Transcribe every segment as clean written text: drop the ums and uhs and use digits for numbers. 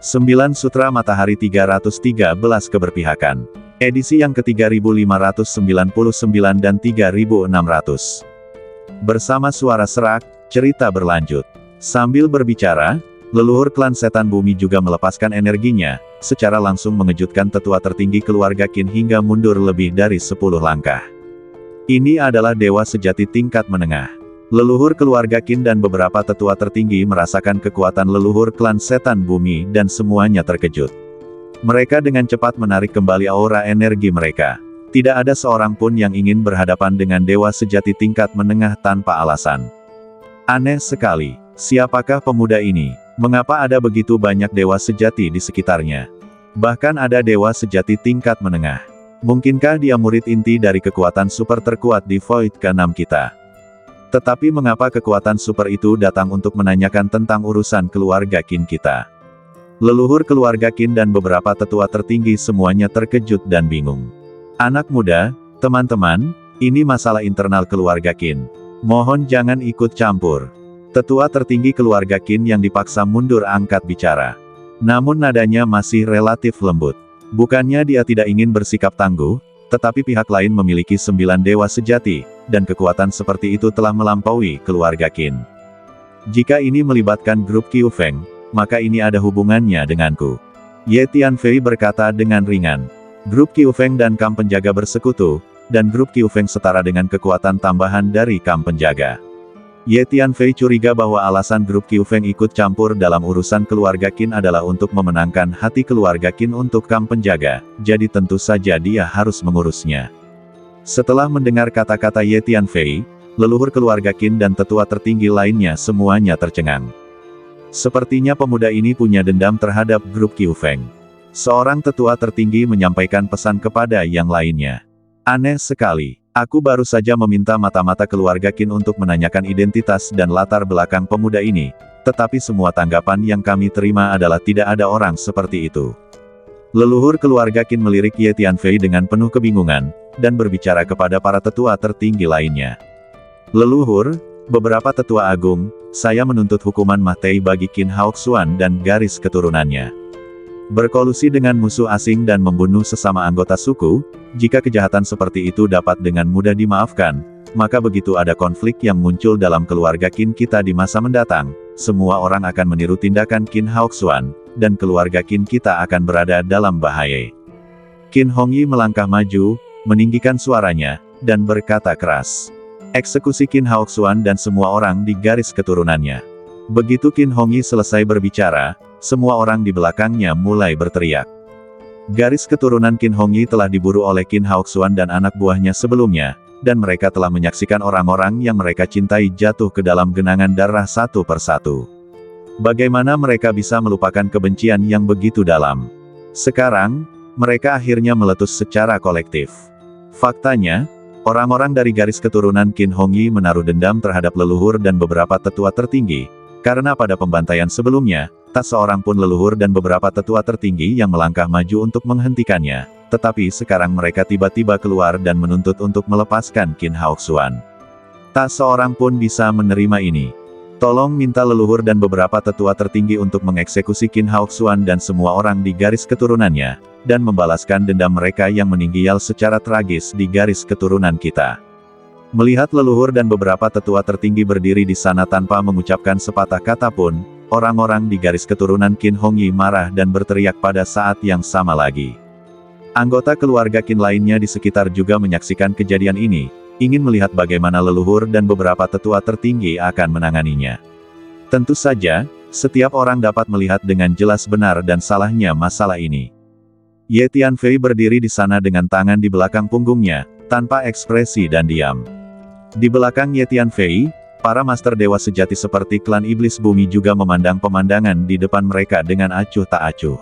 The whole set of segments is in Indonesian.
9 Sutra Matahari 313 Keberpihakan. Edisi yang ke-3599 dan 3600. Bersama suara serak, cerita berlanjut. Sambil berbicara, leluhur klan setan bumi juga melepaskan energinya, secara langsung mengejutkan tetua tertinggi keluarga Qin hingga mundur lebih dari 10 langkah. Ini adalah dewa sejati tingkat menengah. Leluhur keluarga Qin dan beberapa tetua tertinggi merasakan kekuatan leluhur klan setan bumi dan semuanya terkejut. Mereka dengan cepat menarik kembali aura energi mereka. Tidak ada seorang pun yang ingin berhadapan dengan dewa sejati tingkat menengah tanpa alasan. Aneh sekali, siapakah pemuda ini? Mengapa ada begitu banyak dewa sejati di sekitarnya? Bahkan ada dewa sejati tingkat menengah. Mungkinkah dia murid inti dari kekuatan super terkuat di Void ke-6 kita? Tetapi mengapa kekuatan super itu datang untuk menanyakan tentang urusan keluarga Qin kita? Leluhur keluarga Qin dan beberapa tetua tertinggi semuanya terkejut dan bingung. Anak muda, teman-teman, ini masalah internal keluarga Qin. Mohon jangan ikut campur. Tetua tertinggi keluarga Qin yang dipaksa mundur angkat bicara. Namun nadanya masih relatif lembut. Bukannya dia tidak ingin bersikap tangguh, tetapi pihak lain memiliki 9 dewa sejati, dan kekuatan seperti itu telah melampaui keluarga Qin. Jika ini melibatkan grup Qiu Feng, maka ini ada hubungannya denganku. Ye Tianfei berkata dengan ringan. Grup Qiu Feng dan Kam Penjaga bersekutu, dan grup Qiu Feng setara dengan kekuatan tambahan dari Kam Penjaga. Ye Tianfei curiga bahwa alasan grup Qiu Feng ikut campur dalam urusan keluarga Qin adalah untuk memenangkan hati keluarga Qin untuk Kam Penjaga, jadi tentu saja dia harus mengurusnya. Setelah mendengar kata-kata Ye Tianfei, leluhur keluarga Qin dan tetua tertinggi lainnya semuanya tercengang. Sepertinya pemuda ini punya dendam terhadap grup Qiu Feng. Seorang tetua tertinggi menyampaikan pesan kepada yang lainnya. Aneh sekali. Aku baru saja meminta mata-mata keluarga Qin untuk menanyakan identitas dan latar belakang pemuda ini, tetapi semua tanggapan yang kami terima adalah tidak ada orang seperti itu. Leluhur keluarga Qin melirik Ye Tianfei dengan penuh kebingungan, dan berbicara kepada para tetua tertinggi lainnya. Leluhur, beberapa tetua agung, saya menuntut hukuman mati bagi Qin Haoxuan dan garis keturunannya. Berkolusi dengan musuh asing dan membunuh sesama anggota suku, jika kejahatan seperti itu dapat dengan mudah dimaafkan, maka begitu ada konflik yang muncul dalam keluarga Qin kita di masa mendatang, semua orang akan meniru tindakan Qin Haoxuan, dan keluarga Qin kita akan berada dalam bahaya. Qin Hongyi melangkah maju, meninggikan suaranya, dan berkata keras. Eksekusi Qin Haoxuan dan semua orang di garis keturunannya. Begitu Qin Hongyi selesai berbicara, semua orang di belakangnya mulai berteriak. Garis keturunan Qin Hongyi telah diburu oleh Qin Haoxuan dan anak buahnya sebelumnya, dan mereka telah menyaksikan orang-orang yang mereka cintai jatuh ke dalam genangan darah satu persatu. Bagaimana mereka bisa melupakan kebencian yang begitu dalam? Sekarang, mereka akhirnya meletus secara kolektif. Faktanya, orang-orang dari garis keturunan Qin Hongyi menaruh dendam terhadap leluhur dan beberapa tetua tertinggi, karena pada pembantaian sebelumnya, tak seorang pun leluhur dan beberapa tetua tertinggi yang melangkah maju untuk menghentikannya, tetapi sekarang mereka tiba-tiba keluar dan menuntut untuk melepaskan Qin Haoxuan. Tak seorang pun bisa menerima ini. Tolong minta leluhur dan beberapa tetua tertinggi untuk mengeksekusi Qin Haoxuan dan semua orang di garis keturunannya, dan membalaskan dendam mereka yang meninggal secara tragis di garis keturunan kita. Melihat leluhur dan beberapa tetua tertinggi berdiri di sana tanpa mengucapkan sepatah kata pun, orang-orang di garis keturunan Qin Hongyi marah dan berteriak pada saat yang sama lagi. Anggota keluarga Qin lainnya di sekitar juga menyaksikan kejadian ini, ingin melihat bagaimana leluhur dan beberapa tetua tertinggi akan menanganinya. Tentu saja, setiap orang dapat melihat dengan jelas benar dan salahnya masalah ini. Ye Tianfei berdiri di sana dengan tangan di belakang punggungnya, tanpa ekspresi dan diam. Di belakang Ye Tianfei, para master dewa sejati seperti klan iblis bumi juga memandang pemandangan di depan mereka dengan acuh tak acuh.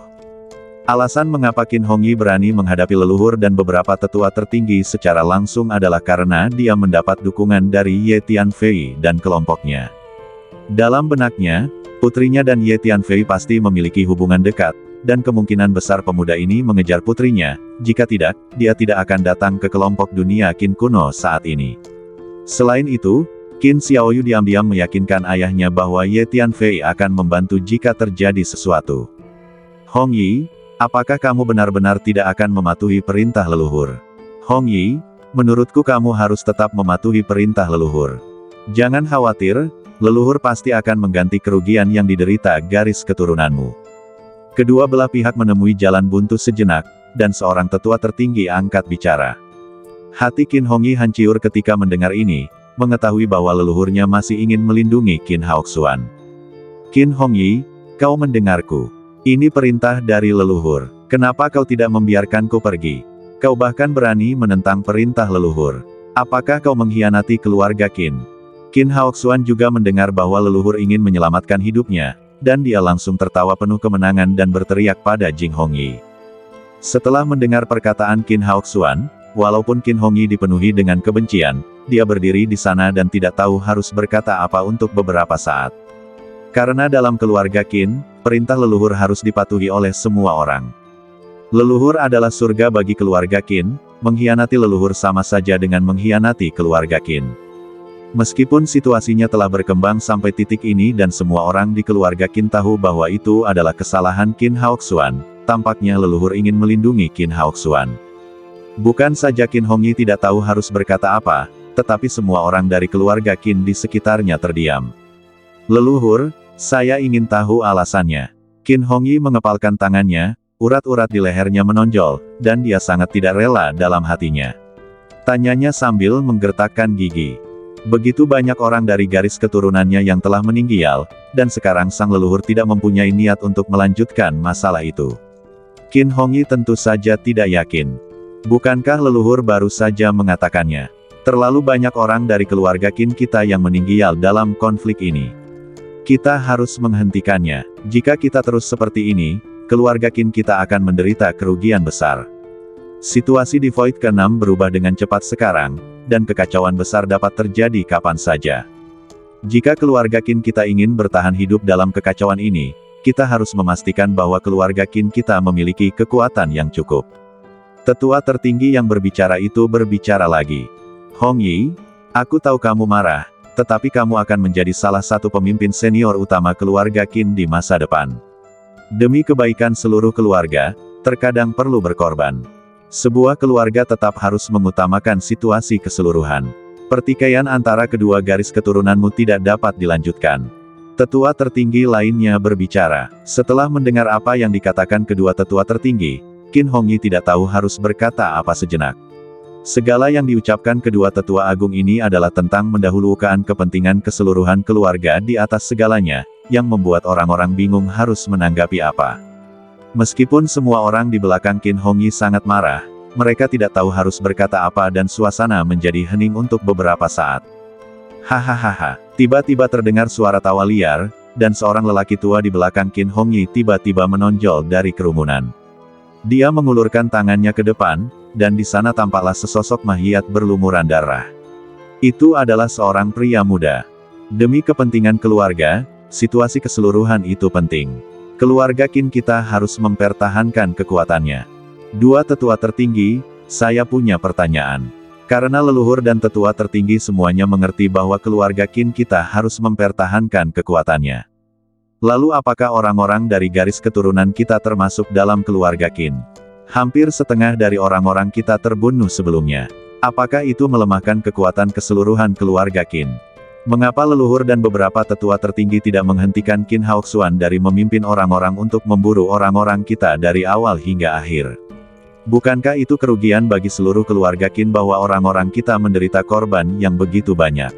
Alasan mengapa Qin Hongyi berani menghadapi leluhur dan beberapa tetua tertinggi secara langsung adalah karena dia mendapat dukungan dari Ye Tianfei dan kelompoknya. Dalam benaknya, putrinya dan Ye Tianfei pasti memiliki hubungan dekat, dan kemungkinan besar pemuda ini mengejar putrinya, jika tidak, dia tidak akan datang ke kelompok dunia Qin kuno saat ini. Selain itu, Qin Xiaoyu diam-diam meyakinkan ayahnya bahwa Ye Tianfei akan membantu jika terjadi sesuatu. Hong Yi, apakah kamu benar-benar tidak akan mematuhi perintah leluhur? Hong Yi, menurutku kamu harus tetap mematuhi perintah leluhur. Jangan khawatir, leluhur pasti akan mengganti kerugian yang diderita garis keturunanmu. Kedua belah pihak menemui jalan buntu sejenak, dan seorang tetua tertinggi angkat bicara. Hati Qin Hong Yi hancur ketika mendengar ini, mengetahui bahwa leluhurnya masih ingin melindungi Qin Haoxuan. Qin Hong Yi, kau mendengarku. Ini perintah dari leluhur. Kenapa kau tidak membiarkanku pergi? Kau bahkan berani menentang perintah leluhur. Apakah kau mengkhianati keluarga Qin? Qin Haoxuan juga mendengar bahwa leluhur ingin menyelamatkan hidupnya, dan dia langsung tertawa penuh kemenangan dan berteriak pada Jing Hong Yi. Setelah mendengar perkataan Qin Haoxuan, walaupun Qin Hong Yi dipenuhi dengan kebencian, dia berdiri di sana dan tidak tahu harus berkata apa untuk beberapa saat. Karena dalam keluarga Qin, perintah leluhur harus dipatuhi oleh semua orang. Leluhur adalah surga bagi keluarga Qin, mengkhianati leluhur sama saja dengan mengkhianati keluarga Qin. Meskipun situasinya telah berkembang sampai titik ini dan semua orang di keluarga Qin tahu bahwa itu adalah kesalahan Qin Haoxuan, tampaknya leluhur ingin melindungi Qin Haoxuan. Bukan saja Qin Hong Yi tidak tahu harus berkata apa, tetapi semua orang dari keluarga Qin di sekitarnya terdiam. Leluhur, saya ingin tahu alasannya. Qin Hong Yi mengepalkan tangannya, urat-urat di lehernya menonjol, dan dia sangat tidak rela dalam hatinya. Tanyanya sambil menggertakkan gigi. Begitu banyak orang dari garis keturunannya yang telah meninggal, dan sekarang sang leluhur tidak mempunyai niat untuk melanjutkan masalah itu. Qin Hong Yi tentu saja tidak yakin. Bukankah leluhur baru saja mengatakannya? Terlalu banyak orang dari keluarga Qin kita yang meninggal dalam konflik ini. Kita harus menghentikannya. Jika kita terus seperti ini, keluarga Qin kita akan menderita kerugian besar. Situasi di Void ke-6 berubah dengan cepat sekarang, dan kekacauan besar dapat terjadi kapan saja. Jika keluarga Qin kita ingin bertahan hidup dalam kekacauan ini, kita harus memastikan bahwa keluarga Qin kita memiliki kekuatan yang cukup. Tetua tertinggi yang berbicara itu berbicara lagi. Hong Yi, aku tahu kamu marah, tetapi kamu akan menjadi salah satu pemimpin senior utama keluarga Qin di masa depan. Demi kebaikan seluruh keluarga, terkadang perlu berkorban. Sebuah keluarga tetap harus mengutamakan situasi keseluruhan. Pertikaian antara kedua garis keturunanmu tidak dapat dilanjutkan. Tetua tertinggi lainnya berbicara. Setelah mendengar apa yang dikatakan kedua tetua tertinggi, Qin Hong Yi tidak tahu harus berkata apa sejenak. Segala yang diucapkan kedua tetua agung ini adalah tentang mendahulukan kepentingan keseluruhan keluarga di atas segalanya, yang membuat orang-orang bingung harus menanggapi apa. Meskipun semua orang di belakang Qin Hong Yi sangat marah, mereka tidak tahu harus berkata apa dan suasana menjadi hening untuk beberapa saat. Hahaha, tiba-tiba terdengar suara tawa liar, dan seorang lelaki tua di belakang Qin Hong Yi tiba-tiba menonjol dari kerumunan. Dia mengulurkan tangannya ke depan, dan di sana tampaklah sesosok mayat berlumuran darah. Itu adalah seorang pria muda. Demi kepentingan keluarga, situasi keseluruhan itu penting. Keluarga Qin kita harus mempertahankan kekuatannya. Dua tetua tertinggi, saya punya pertanyaan. Karena leluhur dan tetua tertinggi semuanya mengerti bahwa keluarga Qin kita harus mempertahankan kekuatannya. Lalu apakah orang-orang dari garis keturunan kita termasuk dalam keluarga Qin? Hampir setengah dari orang-orang kita terbunuh sebelumnya. Apakah itu melemahkan kekuatan keseluruhan keluarga Qin? Mengapa leluhur dan beberapa tetua tertinggi tidak menghentikan Qin Haoxuan dari memimpin orang-orang untuk memburu orang-orang kita dari awal hingga akhir? Bukankah itu kerugian bagi seluruh keluarga Qin bahwa orang-orang kita menderita korban yang begitu banyak?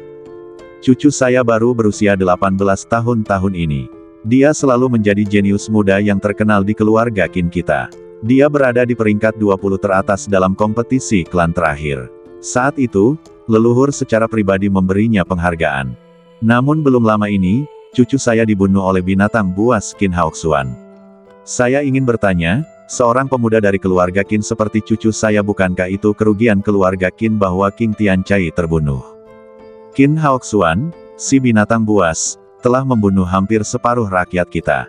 Cucu saya baru berusia 18 tahun ini. Dia selalu menjadi jenius muda yang terkenal di keluarga Qin kita. Dia berada di peringkat 20 teratas dalam kompetisi klan terakhir. Saat itu, leluhur secara pribadi memberinya penghargaan. Namun belum lama ini, cucu saya dibunuh oleh binatang buas Qin Haoxuan. Saya ingin bertanya, seorang pemuda dari keluarga Qin seperti cucu saya, bukankah itu kerugian keluarga Qin bahwa King Tianchai terbunuh? Qin Haoxuan, si binatang buas, telah membunuh hampir separuh rakyat kita.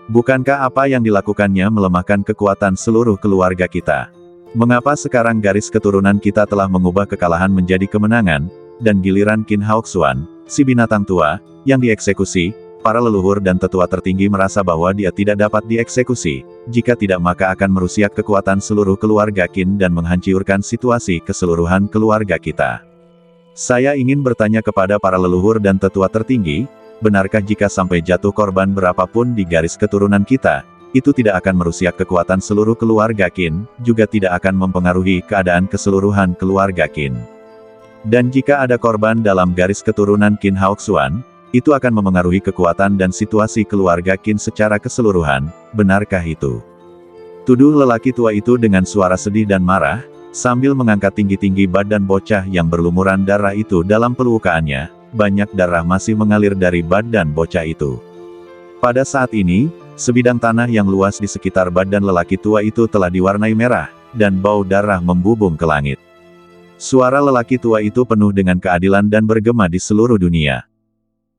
Bukankah apa yang dilakukannya melemahkan kekuatan seluruh keluarga kita? Mengapa sekarang garis keturunan kita telah mengubah kekalahan menjadi kemenangan, dan giliran Qin Haoxuan, si binatang tua, yang dieksekusi, para leluhur dan tetua tertinggi merasa bahwa dia tidak dapat dieksekusi, jika tidak maka akan merusak kekuatan seluruh keluarga Qin dan menghancurkan situasi keseluruhan keluarga kita. Saya ingin bertanya kepada para leluhur dan tetua tertinggi, benarkah jika sampai jatuh korban berapapun di garis keturunan kita, itu tidak akan merusak kekuatan seluruh keluarga Qin, juga tidak akan mempengaruhi keadaan keseluruhan keluarga Qin. Dan jika ada korban dalam garis keturunan Qin Haoxuan, itu akan memengaruhi kekuatan dan situasi keluarga Qin secara keseluruhan, benarkah itu? Tuduh lelaki tua itu dengan suara sedih dan marah, sambil mengangkat tinggi-tinggi badan bocah yang berlumuran darah itu dalam pelukaannya, banyak darah masih mengalir dari badan bocah itu. Pada saat ini, sebidang tanah yang luas di sekitar badan lelaki tua itu telah diwarnai merah, dan bau darah membubung ke langit. Suara lelaki tua itu penuh dengan keadilan dan bergema di seluruh dunia.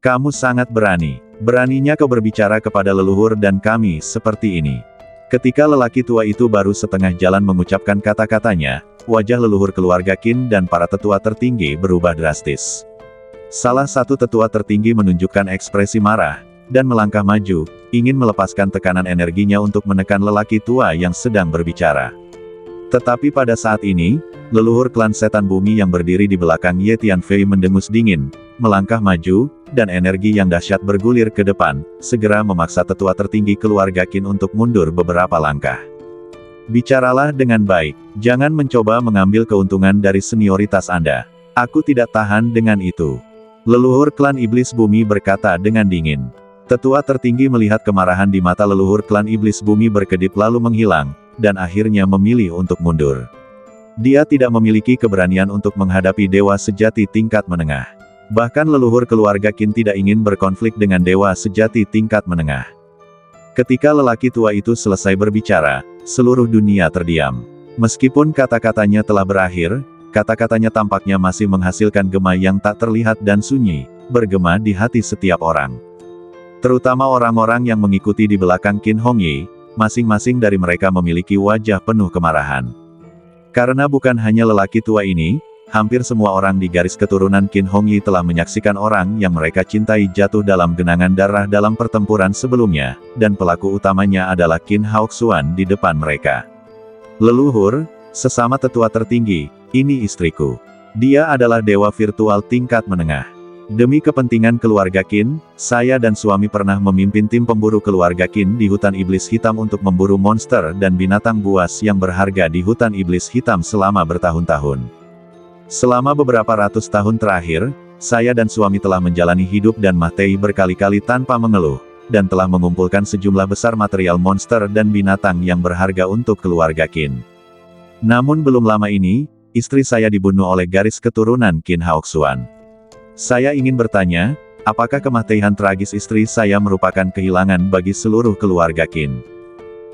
Kamu sangat berani. Beraninya kau berbicara kepada leluhur dan kami seperti ini. Ketika lelaki tua itu baru setengah jalan mengucapkan kata-katanya, wajah leluhur keluarga Qin dan para tetua tertinggi berubah drastis. Salah satu tetua tertinggi menunjukkan ekspresi marah, dan melangkah maju, ingin melepaskan tekanan energinya untuk menekan lelaki tua yang sedang berbicara. Tetapi pada saat ini, leluhur klan setan bumi yang berdiri di belakang Ye Tianfei mendengus dingin, melangkah maju, dan energi yang dahsyat bergulir ke depan, segera memaksa tetua tertinggi keluarga Qin untuk mundur beberapa langkah. Bicaralah dengan baik, jangan mencoba mengambil keuntungan dari senioritas Anda. Aku tidak tahan dengan itu. Leluhur klan iblis bumi berkata dengan dingin. Tetua tertinggi melihat kemarahan di mata leluhur klan iblis bumi berkedip lalu menghilang, dan akhirnya memilih untuk mundur. Dia tidak memiliki keberanian untuk menghadapi dewa sejati tingkat menengah. Bahkan leluhur keluarga Qin tidak ingin berkonflik dengan dewa sejati tingkat menengah. Ketika lelaki tua itu selesai berbicara, seluruh dunia terdiam. Meskipun kata-katanya telah berakhir, kata-katanya tampaknya masih menghasilkan gema yang tak terlihat dan sunyi, bergema di hati setiap orang. Terutama orang-orang yang mengikuti di belakang Qin Hongyi, masing-masing dari mereka memiliki wajah penuh kemarahan. Karena bukan hanya lelaki tua ini, hampir semua orang di garis keturunan Qin Hongyi telah menyaksikan orang yang mereka cintai jatuh dalam genangan darah dalam pertempuran sebelumnya, dan pelaku utamanya adalah Qin Haoxuan di depan mereka. Leluhur, sesama tetua tertinggi, ini istriku. Dia adalah dewa virtual tingkat menengah. Demi kepentingan keluarga Qin, saya dan suami pernah memimpin tim pemburu keluarga Qin di hutan iblis hitam untuk memburu monster dan binatang buas yang berharga di hutan iblis hitam selama bertahun-tahun. Selama beberapa ratus tahun terakhir, saya dan suami telah menjalani hidup dan mati berkali-kali tanpa mengeluh, dan telah mengumpulkan sejumlah besar material monster dan binatang yang berharga untuk keluarga Qin. Namun belum lama ini, istri saya dibunuh oleh garis keturunan Qin Haoxuan. Saya ingin bertanya, apakah kematian tragis istri saya merupakan kehilangan bagi seluruh keluarga Qin?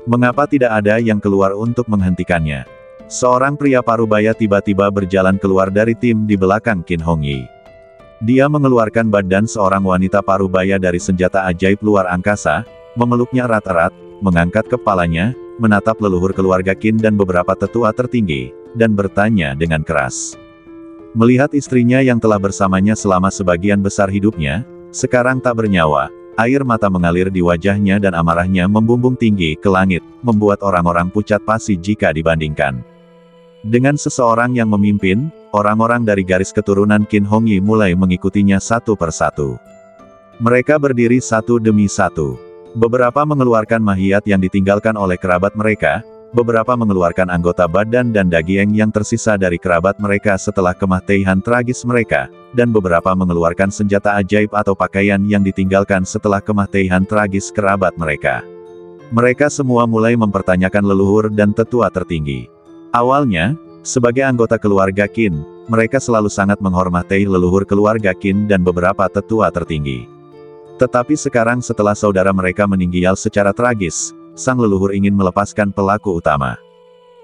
Mengapa tidak ada yang keluar untuk menghentikannya? Seorang pria parubaya tiba-tiba berjalan keluar dari tim di belakang Qin Hongyi. Dia mengeluarkan badan seorang wanita parubaya dari senjata ajaib luar angkasa, memeluknya erat-erat, mengangkat kepalanya, menatap leluhur keluarga Qin dan beberapa tetua tertinggi, dan bertanya dengan keras. Melihat istrinya yang telah bersamanya selama sebagian besar hidupnya, sekarang tak bernyawa, air mata mengalir di wajahnya dan amarahnya membumbung tinggi ke langit, membuat orang-orang pucat pasi jika dibandingkan. Dengan seseorang yang memimpin, orang-orang dari garis keturunan Qin Hongyi mulai mengikutinya satu persatu. Mereka berdiri satu demi satu. Beberapa mengeluarkan mahiyat yang ditinggalkan oleh kerabat mereka, beberapa mengeluarkan anggota badan dan daging yang tersisa dari kerabat mereka setelah kematian tragis mereka, dan beberapa mengeluarkan senjata ajaib atau pakaian yang ditinggalkan setelah kematian tragis kerabat mereka. Mereka semua mulai mempertanyakan leluhur dan tetua tertinggi. Awalnya, sebagai anggota keluarga Qin, mereka selalu sangat menghormati leluhur keluarga Qin dan beberapa tetua tertinggi. Tetapi sekarang setelah saudara mereka meninggal secara tragis, sang leluhur ingin melepaskan pelaku utama.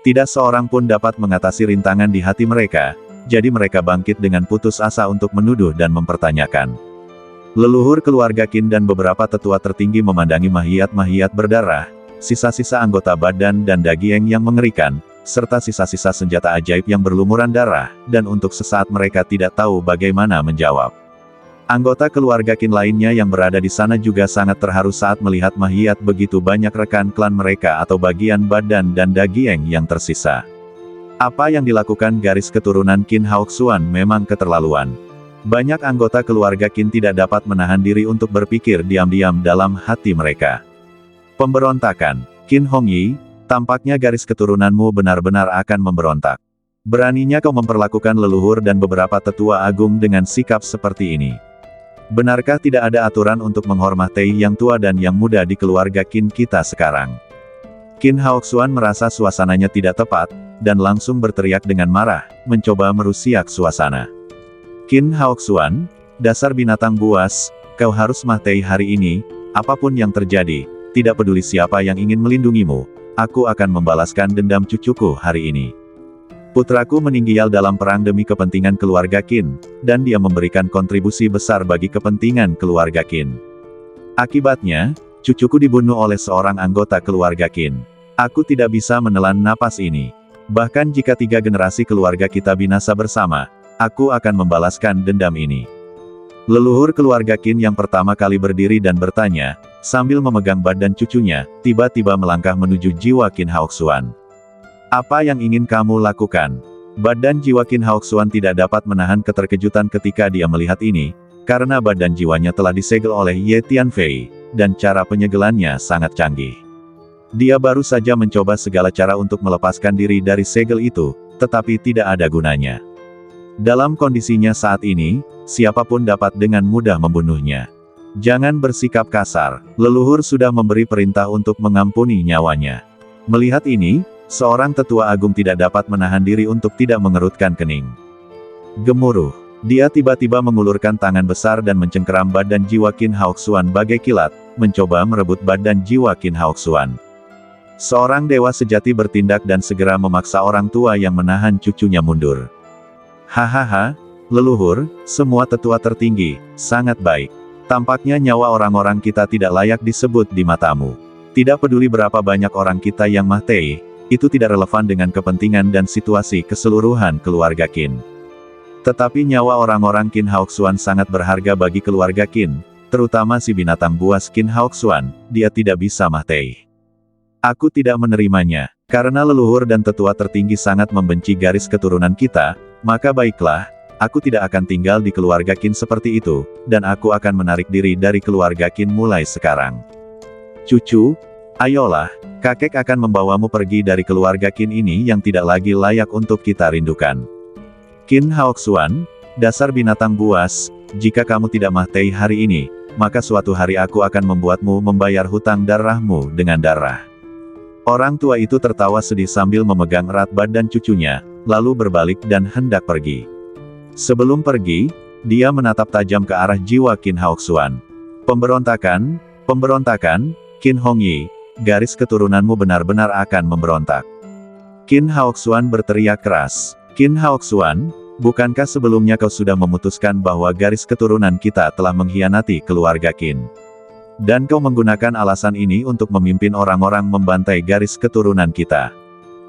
Tidak seorang pun dapat mengatasi rintangan di hati mereka, jadi mereka bangkit dengan putus asa untuk menuduh dan mempertanyakan. Leluhur keluarga Qin dan beberapa tetua tertinggi memandangi mahiyat-mahiyat berdarah, sisa-sisa anggota badan dan daging yang mengerikan, serta sisa-sisa senjata ajaib yang berlumuran darah, dan untuk sesaat mereka tidak tahu bagaimana menjawab. Anggota keluarga Qin lainnya yang berada di sana juga sangat terharu saat melihat mayat begitu banyak rekan klan mereka atau bagian badan dan daging yang tersisa. Apa yang dilakukan garis keturunan Qin Haoxuan memang keterlaluan. Banyak anggota keluarga Qin tidak dapat menahan diri untuk berpikir diam-diam dalam hati mereka. Pemberontakan, Qin Hongyi, tampaknya garis keturunanmu benar-benar akan memberontak. Beraninya kau memperlakukan leluhur dan beberapa tetua agung dengan sikap seperti ini. Benarkah tidak ada aturan untuk menghormati yang tua dan yang muda di keluarga Qin kita sekarang? Qin Haoxuan merasa suasananya tidak tepat, dan langsung berteriak dengan marah, mencoba merusiak suasana. Qin Haoxuan, dasar binatang buas, kau harus mati hari ini, apapun yang terjadi, tidak peduli siapa yang ingin melindungimu, aku akan membalaskan dendam cucuku hari ini. Putraku meninggal dalam perang demi kepentingan keluarga Qin, dan dia memberikan kontribusi besar bagi kepentingan keluarga Qin. Akibatnya, cucuku dibunuh oleh seorang anggota keluarga Qin. Aku tidak bisa menelan napas ini. Bahkan jika 3 generasi keluarga kita binasa bersama, aku akan membalaskan dendam ini. Leluhur keluarga Qin yang pertama kali berdiri dan bertanya, sambil memegang badan cucunya, tiba-tiba melangkah menuju jiwa Qin Haoxuan. Apa yang ingin kamu lakukan? Badan jiwa Qin Haoxuan tidak dapat menahan keterkejutan ketika dia melihat ini, karena badan jiwanya telah disegel oleh Ye Tianfei, dan cara penyegelannya sangat canggih. Dia baru saja mencoba segala cara untuk melepaskan diri dari segel itu, tetapi tidak ada gunanya. Dalam kondisinya saat ini, siapapun dapat dengan mudah membunuhnya. Jangan bersikap kasar, leluhur sudah memberi perintah untuk mengampuni nyawanya. Melihat ini, seorang tetua agung tidak dapat menahan diri untuk tidak mengerutkan kening. Gemuruh. Dia tiba-tiba mengulurkan tangan besar dan mencengkeram badan jiwa Qin Haoxuan bagai kilat, mencoba merebut badan jiwa Qin Haoxuan. Seorang dewa sejati bertindak dan segera memaksa orang tua yang menahan cucunya mundur. Hahaha, leluhur, semua tetua tertinggi, sangat baik. Tampaknya nyawa orang-orang kita tidak layak disebut di matamu. Tidak peduli berapa banyak orang kita yang mati, itu tidak relevan dengan kepentingan dan situasi keseluruhan keluarga Qin. Tetapi nyawa orang-orang Qin Haoxuan sangat berharga bagi keluarga Qin, terutama si binatang buas Qin Haoxuan, dia tidak bisa mati. Aku tidak menerimanya, karena leluhur dan tetua tertinggi sangat membenci garis keturunan kita, maka baiklah, aku tidak akan tinggal di keluarga Qin seperti itu, dan aku akan menarik diri dari keluarga Qin mulai sekarang. Cucu, ayolah, kakek akan membawamu pergi dari keluarga Qin ini yang tidak lagi layak untuk kita rindukan. Qin Haoxuan, dasar binatang buas, jika kamu tidak mati hari ini, maka suatu hari aku akan membuatmu membayar hutang darahmu dengan darah. Orang tua itu tertawa sedih sambil memegang erat badan cucunya, lalu berbalik dan hendak pergi. Sebelum pergi, dia menatap tajam ke arah jiwa Qin Haoxuan. Pemberontakan, pemberontakan, Qin Hongyi, garis keturunanmu benar-benar akan memberontak. Qin Haoxuan berteriak keras. Qin Haoxuan, bukankah sebelumnya kau sudah memutuskan bahwa garis keturunan kita telah mengkhianati keluarga Qin? Dan kau menggunakan alasan ini untuk memimpin orang-orang membantai garis keturunan kita.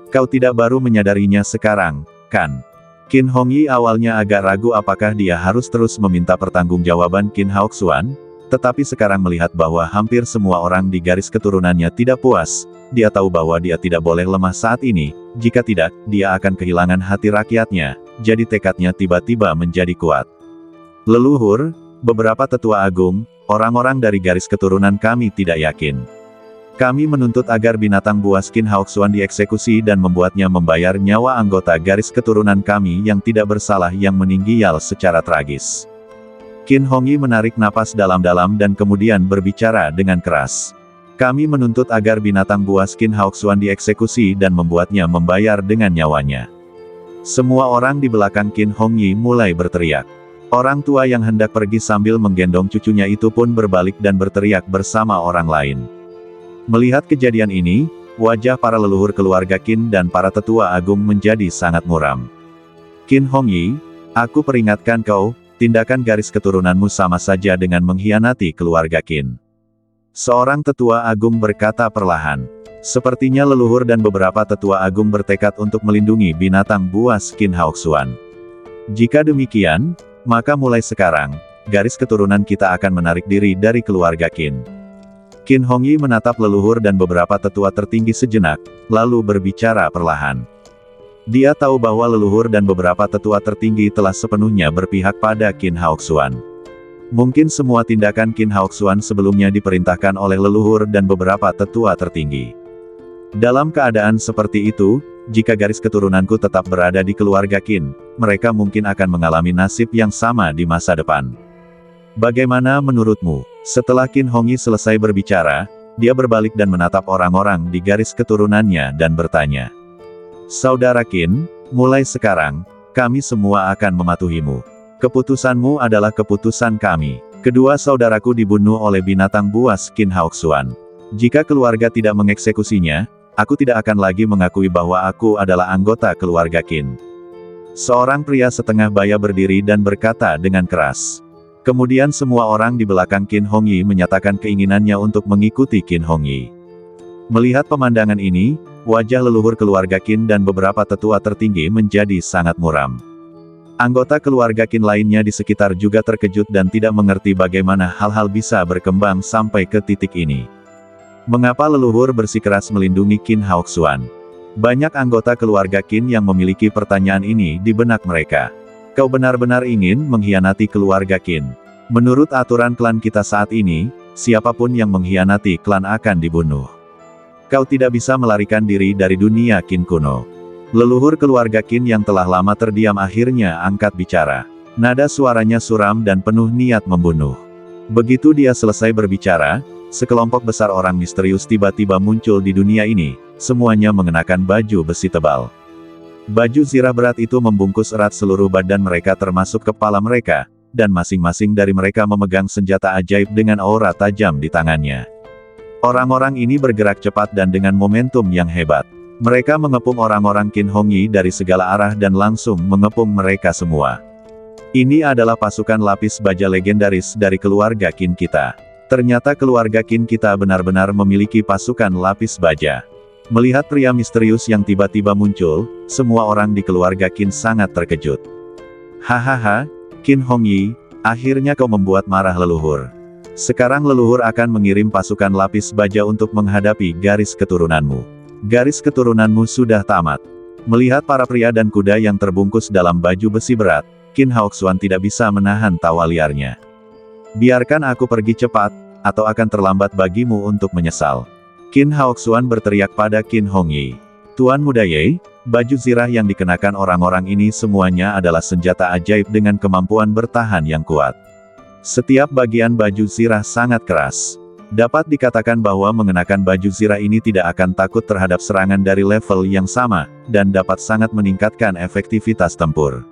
Kau tidak baru menyadarinya sekarang, kan? Qin Hongyi awalnya agak ragu apakah dia harus terus meminta pertanggungjawaban Qin Haoxuan, tetapi sekarang melihat bahwa hampir semua orang di garis keturunannya tidak puas, dia tahu bahwa dia tidak boleh lemah saat ini, jika tidak, dia akan kehilangan hati rakyatnya, jadi tekadnya tiba-tiba menjadi kuat. Leluhur, beberapa tetua agung, orang-orang dari garis keturunan kami tidak yakin. Kami menuntut agar binatang buas Qin Haoxuan dieksekusi dan membuatnya membayar nyawa anggota garis keturunan kami yang tidak bersalah yang meninggal secara tragis. Qin Hongyi menarik napas dalam-dalam dan kemudian berbicara dengan keras. Kami menuntut agar binatang buas Qin Haoxuan dieksekusi dan membuatnya membayar dengan nyawanya. Semua orang di belakang Qin Hongyi mulai berteriak. Orang tua yang hendak pergi sambil menggendong cucunya itu pun berbalik dan berteriak bersama orang lain. Melihat kejadian ini, wajah para leluhur keluarga Qin dan para tetua agung menjadi sangat muram. Qin Hongyi, aku peringatkan kau, tindakan garis keturunanmu sama saja dengan mengkhianati keluarga Qin. Seorang tetua agung berkata perlahan. Sepertinya leluhur dan beberapa tetua agung bertekad untuk melindungi binatang buas Qin Haoxuan. Jika demikian, maka mulai sekarang, garis keturunan kita akan menarik diri dari keluarga Qin. Qin Hongyi menatap leluhur dan beberapa tetua tertinggi sejenak, lalu berbicara perlahan. Dia tahu bahwa leluhur dan beberapa tetua tertinggi telah sepenuhnya berpihak pada Qin Haoxuan. Mungkin semua tindakan Qin Haoxuan sebelumnya diperintahkan oleh leluhur dan beberapa tetua tertinggi. Dalam keadaan seperti itu, jika garis keturunanku tetap berada di keluarga Qin, mereka mungkin akan mengalami nasib yang sama di masa depan. Bagaimana menurutmu? Setelah Qin Hongyi selesai berbicara, dia berbalik dan menatap orang-orang di garis keturunannya dan bertanya. Saudara Qin, mulai sekarang, kami semua akan mematuhimu. Keputusanmu adalah keputusan kami. Kedua saudaraku dibunuh oleh binatang buas Qin Haoxuan. Jika keluarga tidak mengeksekusinya, aku tidak akan lagi mengakui bahwa aku adalah anggota keluarga Qin. Seorang pria setengah baya berdiri dan berkata dengan keras. Kemudian semua orang di belakang Qin Hongyi menyatakan keinginannya untuk mengikuti Qin Hongyi. Melihat pemandangan ini, wajah leluhur keluarga Qin dan beberapa tetua tertinggi menjadi sangat muram. Anggota keluarga Qin lainnya di sekitar juga terkejut dan tidak mengerti bagaimana hal-hal bisa berkembang sampai ke titik ini. Mengapa leluhur bersikeras melindungi Qin Haoxuan? Banyak anggota keluarga Qin yang memiliki pertanyaan ini di benak mereka. Kau benar-benar ingin mengkhianati keluarga Qin. Menurut aturan klan kita saat ini, siapapun yang mengkhianati klan akan dibunuh. Kau tidak bisa melarikan diri dari dunia Qin kuno. Leluhur keluarga Qin yang telah lama terdiam akhirnya angkat bicara. Nada suaranya suram dan penuh niat membunuh. Begitu dia selesai berbicara, sekelompok besar orang misterius tiba-tiba muncul di dunia ini, semuanya mengenakan baju besi tebal. Baju zirah berat itu membungkus erat seluruh badan mereka termasuk kepala mereka, dan masing-masing dari mereka memegang senjata ajaib dengan aura tajam di tangannya. Orang-orang ini bergerak cepat dan dengan momentum yang hebat. Mereka mengepung orang-orang Qin Hongyi dari segala arah dan langsung mengepung mereka semua. Ini adalah pasukan lapis baja legendaris dari keluarga Qin kita. Ternyata keluarga Qin kita benar-benar memiliki pasukan lapis baja. Melihat pria misterius yang tiba-tiba muncul, semua orang di keluarga Qin sangat terkejut. Hahaha, Qin Hongyi, akhirnya kau membuat marah leluhur. Sekarang leluhur akan mengirim pasukan lapis baja untuk menghadapi garis keturunanmu. Garis keturunanmu sudah tamat. Melihat para pria dan kuda yang terbungkus dalam baju besi berat, Qin Haoxuan tidak bisa menahan tawa liarnya. Biarkan aku pergi cepat, atau akan terlambat bagimu untuk menyesal. Qin Haoxuan berteriak pada Qin Hongyi. Tuan Muda Ye, baju zirah yang dikenakan orang-orang ini semuanya adalah senjata ajaib dengan kemampuan bertahan yang kuat. Setiap bagian baju zirah sangat keras. Dapat dikatakan bahwa mengenakan baju zirah ini tidak akan takut terhadap serangan dari level yang sama, dan dapat sangat meningkatkan efektivitas tempur.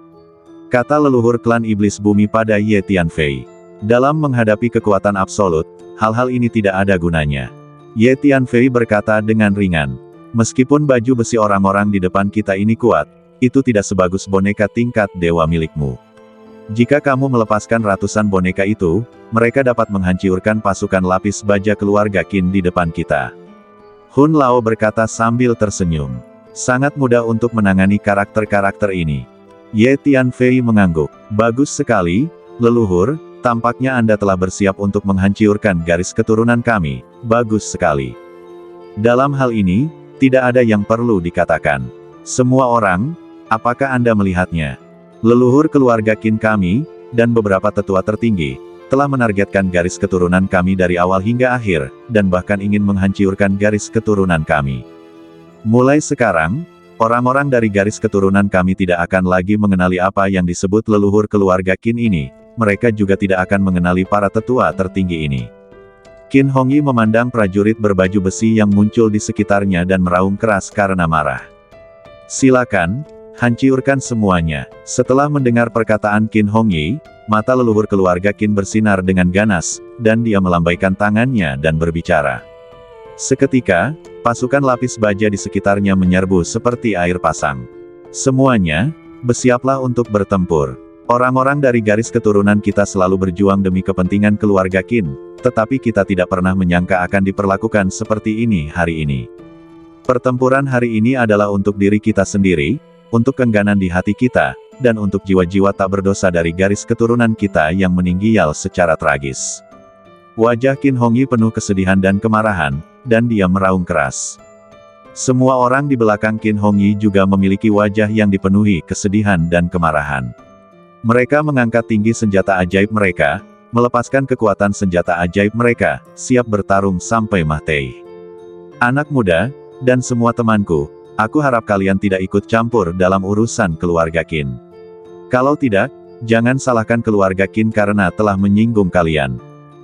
Kata leluhur klan iblis bumi pada Ye Tianfei. Dalam menghadapi kekuatan absolut, hal-hal ini tidak ada gunanya. Ye Tianfei berkata dengan ringan. Meskipun baju besi orang-orang di depan kita ini kuat, itu tidak sebagus boneka tingkat dewa milikmu. Jika kamu melepaskan ratusan boneka itu, mereka dapat menghancurkan pasukan lapis baja keluarga Qin di depan kita. Hun Lao berkata sambil tersenyum. Sangat mudah untuk menangani karakter-karakter ini. Ye Tianfei mengangguk. Bagus sekali, leluhur. Tampaknya Anda telah bersiap untuk menghancurkan garis keturunan kami. Bagus sekali. Dalam hal ini, tidak ada yang perlu dikatakan. Semua orang, apakah Anda melihatnya? Leluhur keluarga Qin kami, dan beberapa tetua tertinggi, telah menargetkan garis keturunan kami dari awal hingga akhir, dan bahkan ingin menghancurkan garis keturunan kami. Mulai sekarang, orang-orang dari garis keturunan kami tidak akan lagi mengenali apa yang disebut leluhur keluarga Qin ini. Mereka juga tidak akan mengenali para tetua tertinggi ini. Qin Hongyi memandang prajurit berbaju besi yang muncul di sekitarnya dan meraung keras karena marah. Silakan, hancurkan semuanya. Setelah mendengar perkataan Qin Hongyi, mata leluhur keluarga Qin bersinar dengan ganas, dan dia melambaikan tangannya dan berbicara. Seketika, pasukan lapis baja di sekitarnya menyerbu seperti air pasang. Semuanya, bersiaplah untuk bertempur. Orang-orang dari garis keturunan kita selalu berjuang demi kepentingan keluarga Qin, tetapi kita tidak pernah menyangka akan diperlakukan seperti ini hari ini. Pertempuran hari ini adalah untuk diri kita sendiri, untuk keengganan di hati kita, dan untuk jiwa-jiwa tak berdosa dari garis keturunan kita yang meninggal secara tragis. Wajah Qin Hongyi penuh kesedihan dan kemarahan, dan dia meraung keras. Semua orang di belakang Qin Hongyi juga memiliki wajah yang dipenuhi kesedihan dan kemarahan. Mereka mengangkat tinggi senjata ajaib mereka, melepaskan kekuatan senjata ajaib mereka, siap bertarung sampai mati. Anak muda, dan semua temanku, aku harap kalian tidak ikut campur dalam urusan keluarga Qin. Kalau tidak, jangan salahkan keluarga Qin karena telah menyinggung kalian.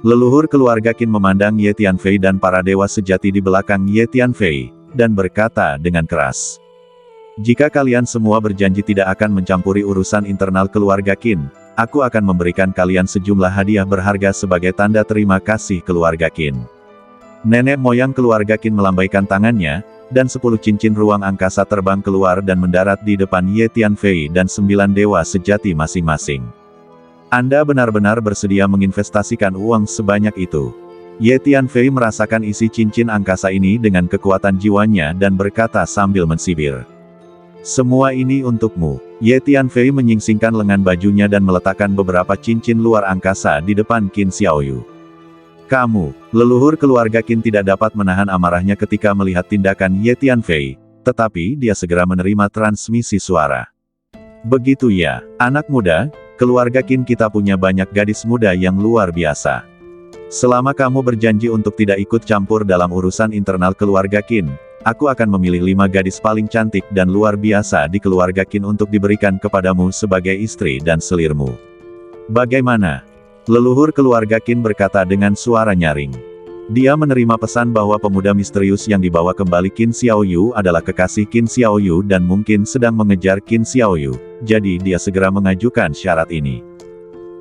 Leluhur keluarga Qin memandang Ye Tianfei dan para dewa sejati di belakang Ye Tianfei, dan berkata dengan keras. Jika kalian semua berjanji tidak akan mencampuri urusan internal keluarga Qin, aku akan memberikan kalian sejumlah hadiah berharga sebagai tanda terima kasih keluarga Qin. Nenek moyang keluarga Qin melambaikan tangannya, dan 10 cincin ruang angkasa terbang keluar dan mendarat di depan Ye Tianfei dan 9 dewa sejati masing-masing. Anda benar-benar bersedia menginvestasikan uang sebanyak itu. Ye Tianfei merasakan isi cincin angkasa ini dengan kekuatan jiwanya dan berkata sambil mensibir. Semua ini untukmu. Ye Tianfei menyingsingkan lengan bajunya dan meletakkan beberapa cincin luar angkasa di depan Qin Xiaoyu. Kamu, leluhur keluarga Qin tidak dapat menahan amarahnya ketika melihat tindakan Ye Tianfei, tetapi dia segera menerima transmisi suara. Begitu ya, anak muda, keluarga Qin kita punya banyak gadis muda yang luar biasa. Selama kamu berjanji untuk tidak ikut campur dalam urusan internal keluarga Qin, aku akan memilih 5 gadis paling cantik dan luar biasa di keluarga Qin untuk diberikan kepadamu sebagai istri dan selirmu. Bagaimana? Leluhur keluarga Qin berkata dengan suara nyaring. Dia menerima pesan bahwa pemuda misterius yang dibawa kembali Qin Xiaoyu adalah kekasih Qin Xiaoyu dan mungkin sedang mengejar Qin Xiaoyu, jadi dia segera mengajukan syarat ini.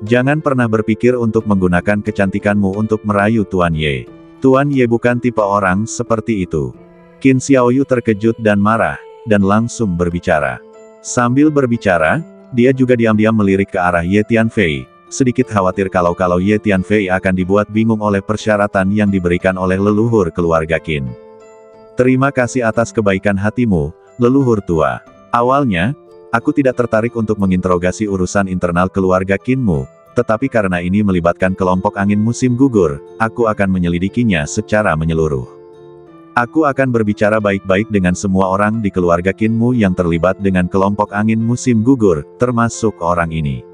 Jangan pernah berpikir untuk menggunakan kecantikanmu untuk merayu Tuan Ye. Tuan Ye bukan tipe orang seperti itu. Qin Xiaoyu terkejut dan marah, dan langsung berbicara. Sambil berbicara, dia juga diam-diam melirik ke arah Ye Tianfei, sedikit khawatir kalau Ye Tianfei akan dibuat bingung oleh persyaratan yang diberikan oleh leluhur keluarga Qin. Terima kasih atas kebaikan hatimu, leluhur tua. Awalnya, aku tidak tertarik untuk menginterogasi urusan internal keluarga Qinmu, tetapi karena ini melibatkan kelompok angin musim gugur, aku akan menyelidikinya secara menyeluruh. Aku akan berbicara baik-baik dengan semua orang di keluarga Qinmu yang terlibat dengan kelompok angin musim gugur, termasuk orang ini.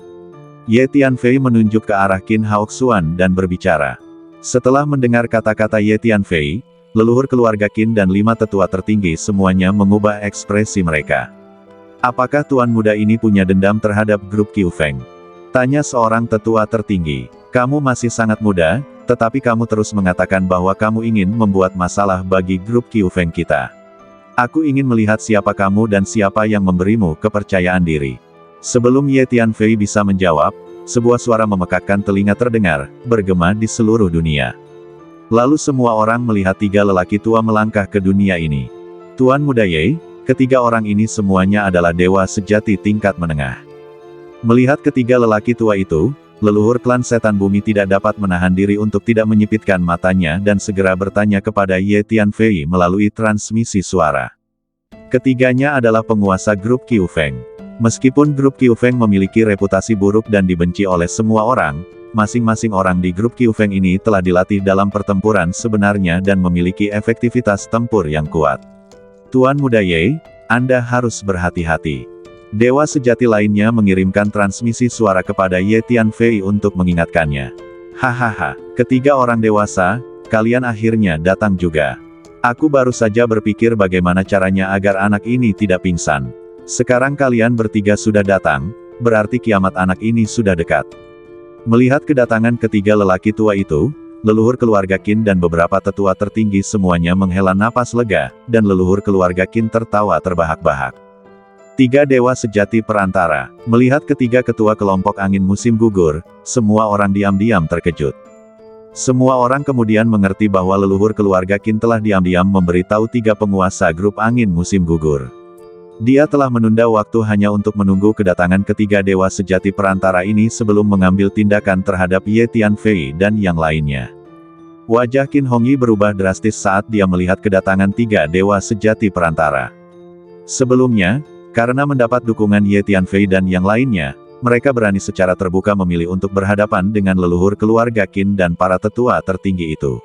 Ye Tianfei menunjuk ke arah Qin Haoxuan dan berbicara. Setelah mendengar kata-kata Ye Tianfei, leluhur keluarga Qin dan 5 tetua tertinggi semuanya mengubah ekspresi mereka. Apakah tuan muda ini punya dendam terhadap grup Qiu Feng? Tanya seorang tetua tertinggi. Kamu masih sangat muda, tetapi kamu terus mengatakan bahwa kamu ingin membuat masalah bagi grup Qiu Feng kita. Aku ingin melihat siapa kamu dan siapa yang memberimu kepercayaan diri. Sebelum Ye Tianfei bisa menjawab, sebuah suara memekakkan telinga terdengar, bergema di seluruh dunia. Lalu semua orang melihat 3 lelaki tua melangkah ke dunia ini. Tuan muda Ye, ketiga orang ini semuanya adalah dewa sejati tingkat menengah. Melihat ketiga lelaki tua itu, leluhur klan setan bumi tidak dapat menahan diri untuk tidak menyipitkan matanya dan segera bertanya kepada Ye Tianfei melalui transmisi suara. Ketiganya adalah penguasa grup Qiu Feng. Meskipun grup Qiu Feng memiliki reputasi buruk dan dibenci oleh semua orang, masing-masing orang di grup Qiu Feng ini telah dilatih dalam pertempuran sebenarnya dan memiliki efektivitas tempur yang kuat. Tuan muda Ye, Anda harus berhati-hati. Dewa sejati lainnya mengirimkan transmisi suara kepada Ye Tianfei untuk mengingatkannya. Hahaha, ketiga orang dewasa, kalian akhirnya datang juga. Aku baru saja berpikir bagaimana caranya agar anak ini tidak pingsan. Sekarang kalian bertiga sudah datang, berarti kiamat anak ini sudah dekat. Melihat kedatangan ketiga lelaki tua itu, leluhur keluarga Qin dan beberapa tetua tertinggi semuanya menghela napas lega, dan leluhur keluarga Qin tertawa terbahak-bahak. 3 dewa sejati perantara. Melihat ketiga ketua kelompok angin musim gugur, semua orang diam-diam terkejut. Semua orang kemudian mengerti bahwa leluhur keluarga Qin telah diam-diam memberitahu 3 penguasa grup angin musim gugur. Dia telah menunda waktu hanya untuk menunggu kedatangan ketiga dewa sejati perantara ini sebelum mengambil tindakan terhadap Ye Tianfei dan yang lainnya. Wajah Qin Hongyi berubah drastis saat dia melihat kedatangan 3 dewa sejati perantara. Sebelumnya, Karena mendapat dukungan Ye Tianfei dan yang lainnya, mereka berani secara terbuka memilih untuk berhadapan dengan leluhur keluarga Qin dan para tetua tertinggi itu.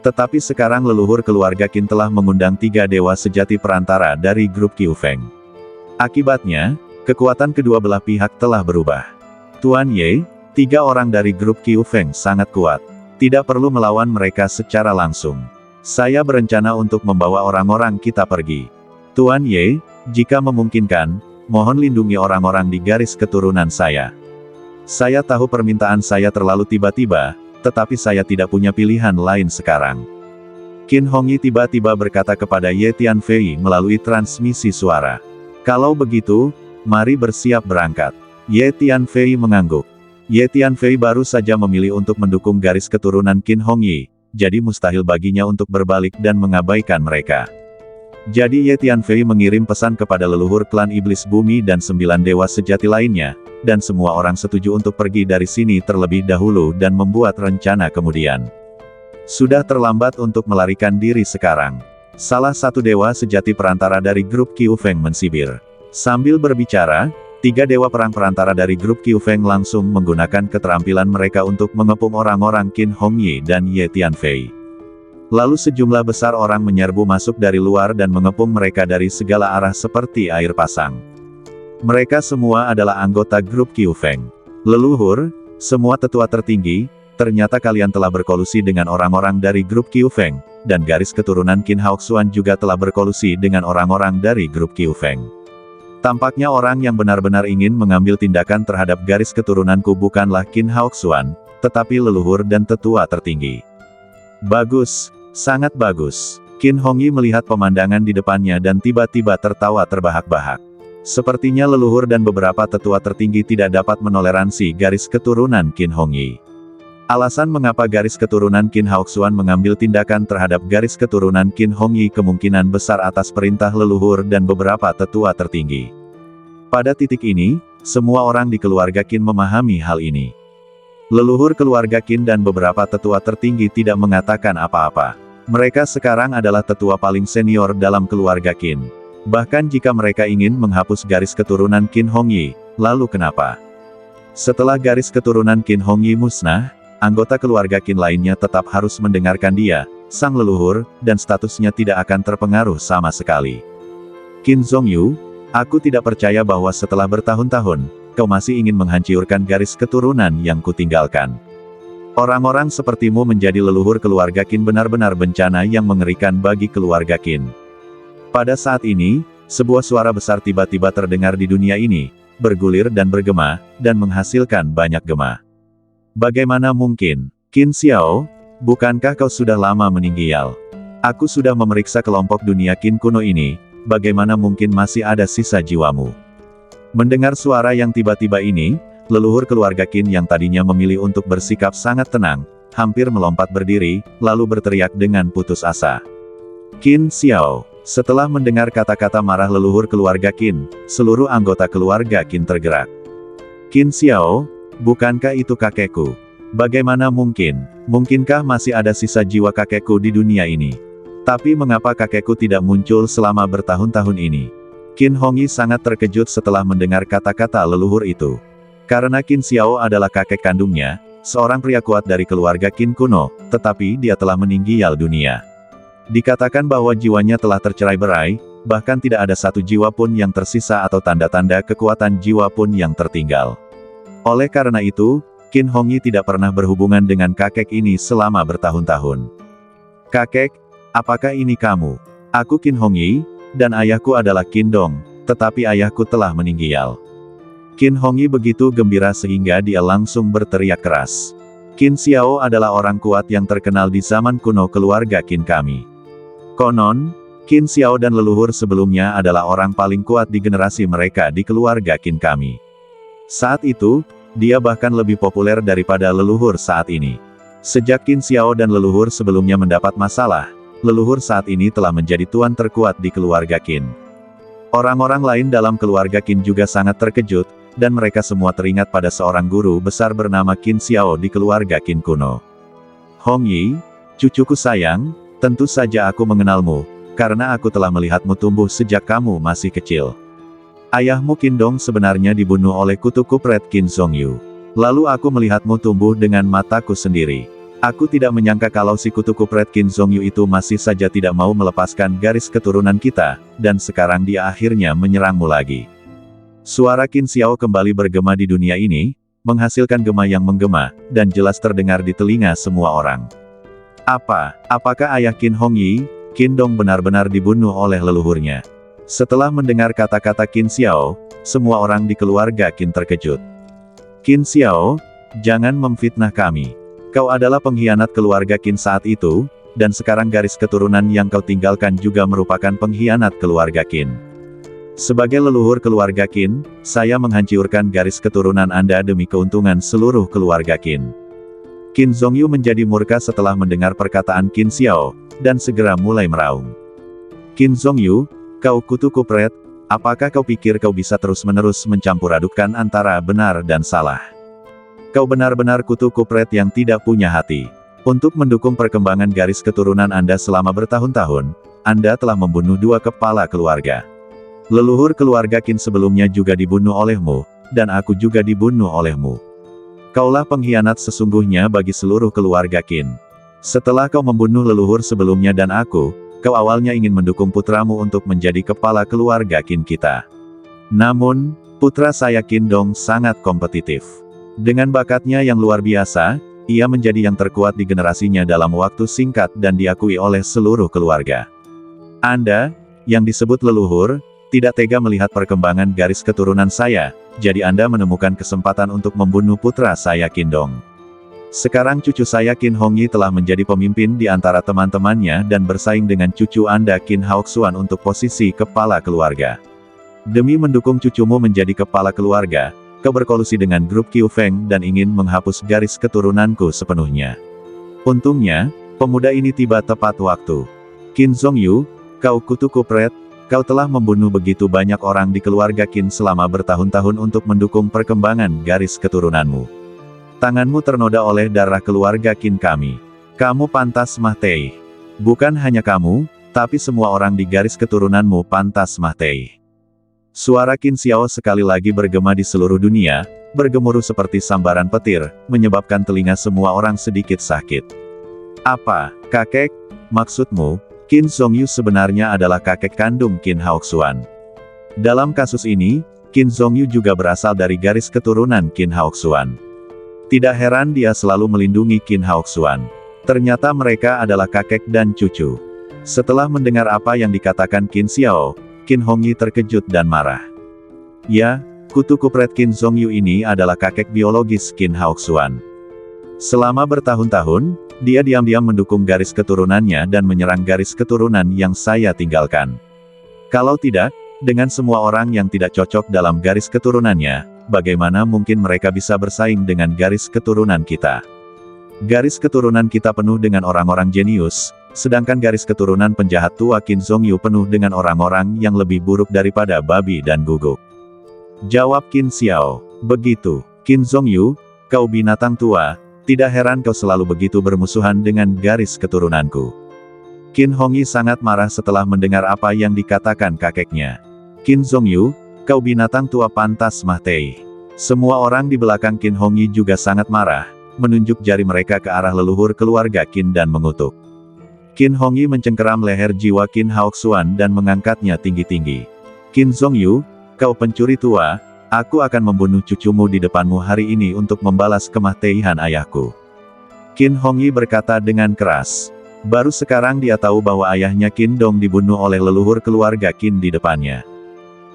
Tetapi sekarang leluhur keluarga Qin telah mengundang 3 dewa sejati perantara dari grup Qiu Feng. Akibatnya, kekuatan kedua belah pihak telah berubah. Tuan Ye, 3 orang dari grup Qiu Feng sangat kuat. Tidak perlu melawan mereka secara langsung. Saya berencana untuk membawa orang-orang kita pergi. Tuan Ye, jika memungkinkan, mohon lindungi orang-orang di garis keturunan saya. Saya tahu permintaan saya terlalu tiba-tiba, tetapi saya tidak punya pilihan lain sekarang. Qin Hongyi tiba-tiba berkata kepada Ye Tianfei melalui transmisi suara. Kalau begitu, mari bersiap berangkat. Ye Tianfei mengangguk. Ye Tianfei baru saja memilih untuk mendukung garis keturunan Qin Hongyi, jadi mustahil baginya untuk berbalik dan mengabaikan mereka. Jadi Ye Tianfei mengirim pesan kepada leluhur klan iblis bumi dan 9 dewa sejati lainnya, dan semua orang setuju untuk pergi dari sini terlebih dahulu dan membuat rencana kemudian. Sudah terlambat untuk melarikan diri sekarang. Salah satu dewa sejati perantara dari grup Qiu Feng mensibir. Sambil berbicara, 3 dewa perang perantara dari grup Qiu Feng langsung menggunakan keterampilan mereka untuk mengepung orang-orang Qin Hongyi dan Ye Tianfei. Lalu sejumlah besar orang menyerbu masuk dari luar dan mengepung mereka dari segala arah seperti air pasang. Mereka semua adalah anggota grup Qiu Feng. Leluhur, semua tetua tertinggi, ternyata kalian telah berkolusi dengan orang-orang dari grup Qiu Feng, dan garis keturunan Qin Haoxuan juga telah berkolusi dengan orang-orang dari grup Qiu Feng. Tampaknya orang yang benar-benar ingin mengambil tindakan terhadap garis keturunanku bukanlah Qin Haoxuan, tetapi leluhur dan tetua tertinggi. Bagus. Sangat bagus. Qin Hongyi melihat pemandangan di depannya dan tiba-tiba tertawa terbahak-bahak. Sepertinya leluhur dan beberapa tetua tertinggi tidak dapat menoleransi garis keturunan Qin Hongyi. Alasan mengapa garis keturunan Qin Haoxuan mengambil tindakan terhadap garis keturunan Qin Hongyi kemungkinan besar atas perintah leluhur dan beberapa tetua tertinggi. Pada titik ini, semua orang di keluarga Qin memahami hal ini. Leluhur keluarga Qin dan beberapa tetua tertinggi tidak mengatakan apa-apa. Mereka sekarang adalah tetua paling senior dalam keluarga Qin. Bahkan jika mereka ingin menghapus garis keturunan Qin Hongyi, lalu kenapa? Setelah garis keturunan Qin Hongyi musnah, anggota keluarga Qin lainnya tetap harus mendengarkan dia, sang leluhur, dan statusnya tidak akan terpengaruh sama sekali. Qin Zhongyu, aku tidak percaya bahwa setelah bertahun-tahun, kau masih ingin menghancurkan garis keturunan yang kutinggalkan. Orang-orang sepertimu menjadi leluhur keluarga Qin benar-benar bencana yang mengerikan bagi keluarga Qin. Pada saat ini, sebuah suara besar tiba-tiba terdengar di dunia ini, bergulir dan bergema, dan menghasilkan banyak gema. Bagaimana mungkin? Qin Xiao, bukankah kau sudah lama meninggal? Aku sudah memeriksa kelompok dunia Qin kuno ini, bagaimana mungkin masih ada sisa jiwamu? Mendengar suara yang tiba-tiba ini, leluhur keluarga Qin yang tadinya memilih untuk bersikap sangat tenang, hampir melompat berdiri, lalu berteriak dengan putus asa. Qin Xiao. Setelah mendengar kata-kata marah leluhur keluarga Qin, seluruh anggota keluarga Qin tergerak. Qin Xiao, bukankah itu kakekku? Bagaimana mungkin? Mungkinkah masih ada sisa jiwa kakekku di dunia ini? Tapi mengapa kakekku tidak muncul selama bertahun-tahun ini? Qin Hongyi sangat terkejut setelah mendengar kata-kata leluhur itu. Karena Qin Xiao adalah kakek kandungnya, seorang pria kuat dari keluarga Qin kuno, tetapi dia telah meninggal dunia. Dikatakan bahwa jiwanya telah tercerai-berai, bahkan tidak ada satu jiwa pun yang tersisa atau tanda-tanda kekuatan jiwa pun yang tertinggal. Oleh karena itu, Qin Hongyi tidak pernah berhubungan dengan kakek ini selama bertahun-tahun. Kakek, apakah ini kamu? Aku Qin Hongyi, dan ayahku adalah Qin Dong, tetapi ayahku telah meninggal. Qin Hongyi begitu gembira sehingga dia langsung berteriak keras. Qin Xiao adalah orang kuat yang terkenal di zaman kuno keluarga Qin kami. Konon, Qin Xiao dan leluhur sebelumnya adalah orang paling kuat di generasi mereka di keluarga Qin kami. Saat itu, dia bahkan lebih populer daripada leluhur saat ini. Sejak Qin Xiao dan leluhur sebelumnya mendapat masalah, leluhur saat ini telah menjadi tuan terkuat di keluarga Qin. Orang-orang lain dalam keluarga Qin juga sangat terkejut, dan mereka semua teringat pada seorang guru besar bernama Qin Xiao di keluarga Qin kuno. Hongyi, cucuku sayang, tentu saja aku mengenalmu, karena aku telah melihatmu tumbuh sejak kamu masih kecil. Ayahmu Qin Dong sebenarnya dibunuh oleh kutu kupret Qin Zhongyu. Lalu aku melihatmu tumbuh dengan mataku sendiri. Aku tidak menyangka kalau si kutu kupret Qin Zhongyu itu masih saja tidak mau melepaskan garis keturunan kita, dan sekarang dia akhirnya menyerangmu lagi. Suara Qin Xiao kembali bergema di dunia ini, menghasilkan gema yang menggema, dan jelas terdengar di telinga semua orang. Apakah ayah Qin Hongyi, Qin Dong benar-benar dibunuh oleh leluhurnya? Setelah mendengar kata-kata Qin Xiao, semua orang di keluarga Qin terkejut. Qin Xiao, jangan memfitnah kami. Kau adalah pengkhianat keluarga Qin saat itu, dan sekarang garis keturunan yang kau tinggalkan juga merupakan pengkhianat keluarga Qin. Sebagai leluhur keluarga Qin, saya menghancurkan garis keturunan Anda demi keuntungan seluruh keluarga Qin. Qin Zhongyu menjadi murka setelah mendengar perkataan Qin Xiao, dan segera mulai meraung. Qin Zhongyu, kau kutu kupret, apakah kau pikir kau bisa terus-menerus mencampur adukkan antara benar dan salah? Kau benar-benar kutu kupret yang tidak punya hati. Untuk mendukung perkembangan garis keturunan Anda selama bertahun-tahun, Anda telah membunuh 2 kepala keluarga. Leluhur keluarga Qin sebelumnya juga dibunuh olehmu, dan aku juga dibunuh olehmu. Kaulah pengkhianat sesungguhnya bagi seluruh keluarga Qin. Setelah kau membunuh leluhur sebelumnya dan aku, kau awalnya ingin mendukung putramu untuk menjadi kepala keluarga Qin kita. Namun, putra saya Qin Dong sangat kompetitif. Dengan bakatnya yang luar biasa, ia menjadi yang terkuat di generasinya dalam waktu singkat dan diakui oleh seluruh keluarga. Anda, yang disebut leluhur, tidak tega melihat perkembangan garis keturunan saya, jadi Anda menemukan kesempatan untuk membunuh putra saya Qin Dong. Sekarang cucu saya Qin Hongyi telah menjadi pemimpin di antara teman-temannya dan bersaing dengan cucu Anda Qin Haoxuan untuk posisi kepala keluarga. Demi mendukung cucumu menjadi kepala keluarga, kau berkolusi dengan grup Qiu Feng dan ingin menghapus garis keturunanku sepenuhnya. Untungnya, pemuda ini tiba tepat waktu. Qin Zhongyu, kau kutu kupret, kau telah membunuh begitu banyak orang di keluarga Qin selama bertahun-tahun untuk mendukung perkembangan garis keturunanmu. Tanganmu ternoda oleh darah keluarga Qin kami. Kamu pantas mati. Bukan hanya kamu, tapi semua orang di garis keturunanmu pantas mati. Suara Qin Xiao sekali lagi bergema di seluruh dunia, bergemuruh seperti sambaran petir, menyebabkan telinga semua orang sedikit sakit. Apa, kakek? Maksudmu, Qin Zhongyu sebenarnya adalah kakek kandung Qin Haoxuan. Dalam kasus ini, Qin Zhongyu juga berasal dari garis keturunan Qin Haoxuan. Tidak heran dia selalu melindungi Qin Haoxuan. Ternyata mereka adalah kakek dan cucu. Setelah mendengar apa yang dikatakan Qin Xiao, Qin Hongyi terkejut dan marah. Ya, kutu kupret Qin Zhongyu ini adalah kakek biologis Qin Haoxuan. Selama bertahun-tahun, dia diam-diam mendukung garis keturunannya dan menyerang garis keturunan yang saya tinggalkan. Kalau tidak, dengan semua orang yang tidak cocok dalam garis keturunannya, bagaimana mungkin mereka bisa bersaing dengan garis keturunan kita? Garis keturunan kita penuh dengan orang-orang jenius, sedangkan garis keturunan penjahat tua Qin Zhongyu penuh dengan orang-orang yang lebih buruk daripada babi dan guguk. Jawab Qin Xiao. Begitu, Qin Zhongyu, kau binatang tua, tidak heran kau selalu begitu bermusuhan dengan garis keturunanku. Qin Hongyi sangat marah setelah mendengar apa yang dikatakan kakeknya. Qin Zhongyu, kau binatang tua pantas mati. Semua orang di belakang Qin Hongyi juga sangat marah, menunjuk jari mereka ke arah leluhur keluarga Qin dan mengutuk. Qin Hongyi mencengkeram leher jiwa Qin Haoxuan dan mengangkatnya tinggi-tinggi. Qin Zhongyu, kau pencuri tua, aku akan membunuh cucumu di depanmu hari ini untuk membalas kematian ayahku. Qin Hongyi berkata dengan keras. Baru sekarang dia tahu bahwa ayahnya Qin Dong dibunuh oleh leluhur keluarga Qin di depannya.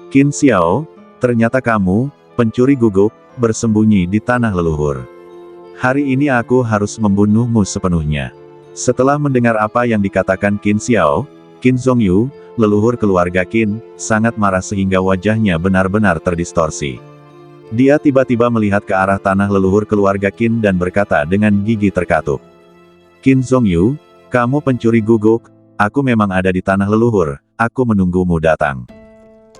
Qin Xiao, ternyata kamu, pencuri guguk, bersembunyi di tanah leluhur. Hari ini aku harus membunuhmu sepenuhnya. Setelah mendengar apa yang dikatakan Qin Xiao, Qin Zhongyu, leluhur keluarga Qin, sangat marah sehingga wajahnya benar-benar terdistorsi. Dia tiba-tiba melihat ke arah tanah leluhur keluarga Qin dan berkata dengan gigi terkatup. Qin Zhongyu, kamu pencuri guguk, aku memang ada di tanah leluhur, aku menunggumu datang.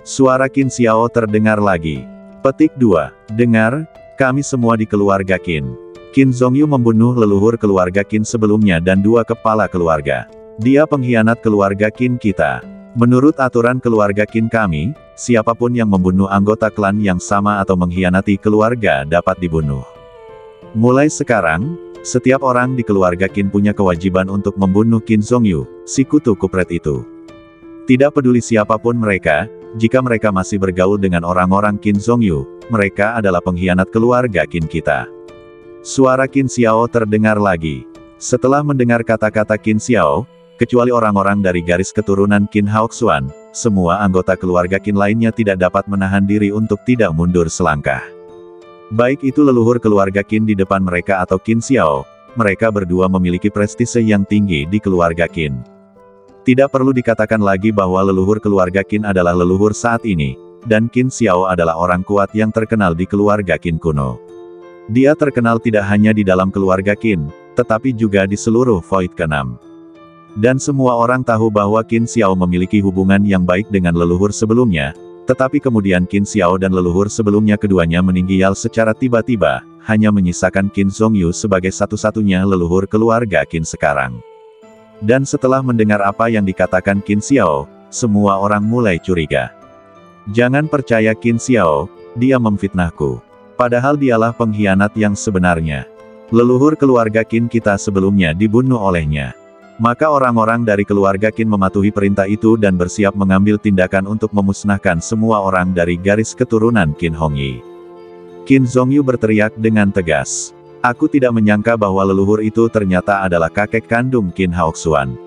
Suara Qin Xiao terdengar lagi. Petik 2. Dengar, kami semua di keluarga Qin. Qin Zhongyu membunuh leluhur keluarga Qin sebelumnya dan 2 kepala keluarga. Dia pengkhianat keluarga Qin kita. Menurut aturan keluarga Qin kami, siapapun yang membunuh anggota klan yang sama atau mengkhianati keluarga dapat dibunuh. Mulai sekarang, setiap orang di keluarga Qin punya kewajiban untuk membunuh Qin Zhongyu, si kutu kupret itu. Tidak peduli siapapun mereka, jika mereka masih bergaul dengan orang-orang Qin Zhongyu, mereka adalah pengkhianat keluarga Qin kita. Suara Qin Xiao terdengar lagi. Setelah mendengar kata-kata Qin Xiao, kecuali orang-orang dari garis keturunan Qin Haoxuan, semua anggota keluarga Qin lainnya tidak dapat menahan diri untuk tidak mundur selangkah. Baik itu leluhur keluarga Qin di depan mereka atau Qin Xiao, mereka berdua memiliki prestise yang tinggi di keluarga Qin. Tidak perlu dikatakan lagi bahwa leluhur keluarga Qin adalah leluhur saat ini, dan Qin Xiao adalah orang kuat yang terkenal di keluarga Qin kuno. Dia terkenal tidak hanya di dalam keluarga Qin, tetapi juga di seluruh Void ke-6. Dan semua orang tahu bahwa Qin Xiao memiliki hubungan yang baik dengan leluhur sebelumnya, tetapi kemudian Qin Xiao dan leluhur sebelumnya keduanya meninggal secara tiba-tiba, hanya menyisakan Qin Zhongyu sebagai satu-satunya leluhur keluarga Qin sekarang. Dan setelah mendengar apa yang dikatakan Qin Xiao, semua orang mulai curiga. Jangan percaya Qin Xiao, dia memfitnahku. Padahal dialah pengkhianat yang sebenarnya. Leluhur keluarga Qin kita sebelumnya dibunuh olehnya. Maka orang-orang dari keluarga Qin mematuhi perintah itu dan bersiap mengambil tindakan untuk memusnahkan semua orang dari garis keturunan Qin Hongyi. Qin Zhongyu berteriak dengan tegas. Aku tidak menyangka bahwa leluhur itu ternyata adalah kakek kandung Qin Haoxuan.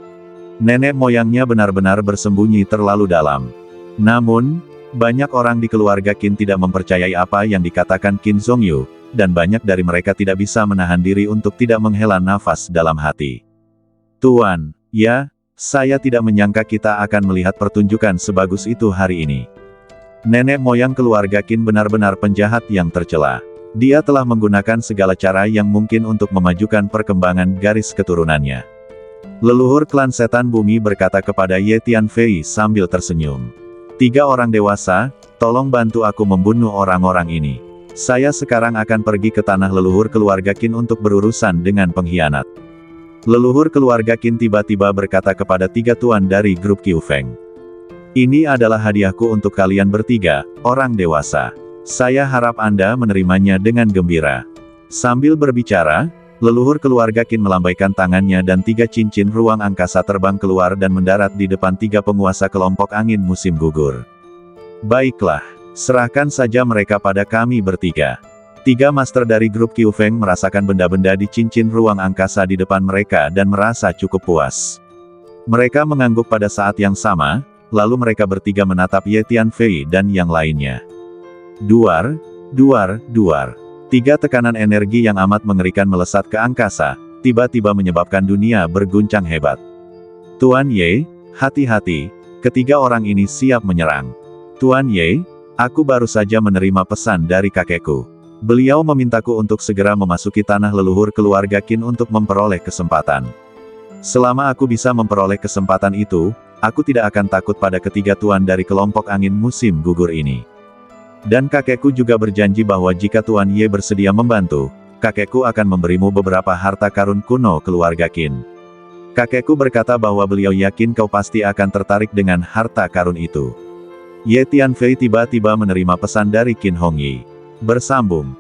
Nenek moyangnya benar-benar bersembunyi terlalu dalam. Namun, banyak orang di keluarga Qin tidak mempercayai apa yang dikatakan Qin Zhongyu, dan banyak dari mereka tidak bisa menahan diri untuk tidak menghela nafas dalam hati. Tuan, ya, saya tidak menyangka kita akan melihat pertunjukan sebagus itu hari ini. Nenek moyang keluarga Qin benar-benar penjahat yang tercela. Dia telah menggunakan segala cara yang mungkin untuk memajukan perkembangan garis keturunannya. Leluhur klan setan bumi berkata kepada Ye Tianfei sambil tersenyum. 3 orang dewasa, tolong bantu aku membunuh orang-orang ini. Saya sekarang akan pergi ke tanah leluhur keluarga Qin untuk berurusan dengan pengkhianat. Leluhur keluarga Qin tiba-tiba berkata kepada 3 tuan dari grup Qiu Feng. Ini adalah hadiahku untuk kalian bertiga, orang dewasa. Saya harap Anda menerimanya dengan gembira. Sambil berbicara, leluhur keluarga Qin melambaikan tangannya dan 3 cincin ruang angkasa terbang keluar dan mendarat di depan 3 penguasa kelompok angin musim gugur. Baiklah, serahkan saja mereka pada kami bertiga. 3 master dari grup Qiu Feng merasakan benda-benda di cincin ruang angkasa di depan mereka dan merasa cukup puas. Mereka mengangguk pada saat yang sama, lalu mereka bertiga menatap Ye Tianfei dan yang lainnya. Duar, duar, duar. 3 tekanan energi yang amat mengerikan melesat ke angkasa, tiba-tiba menyebabkan dunia berguncang hebat. Tuan Ye, hati-hati, ketiga orang ini siap menyerang. Tuan Ye, aku baru saja menerima pesan dari kakekku. Beliau memintaku untuk segera memasuki tanah leluhur keluarga Qin untuk memperoleh kesempatan. Selama aku bisa memperoleh kesempatan itu, aku tidak akan takut pada ketiga tuan dari kelompok angin musim gugur ini. Dan kakekku juga berjanji bahwa jika Tuan Ye bersedia membantu, kakekku akan memberimu beberapa harta karun kuno keluarga Qin. Kakekku berkata bahwa beliau yakin kau pasti akan tertarik dengan harta karun itu. Ye Tianfei tiba-tiba menerima pesan dari Qin Hongyi. Bersambung.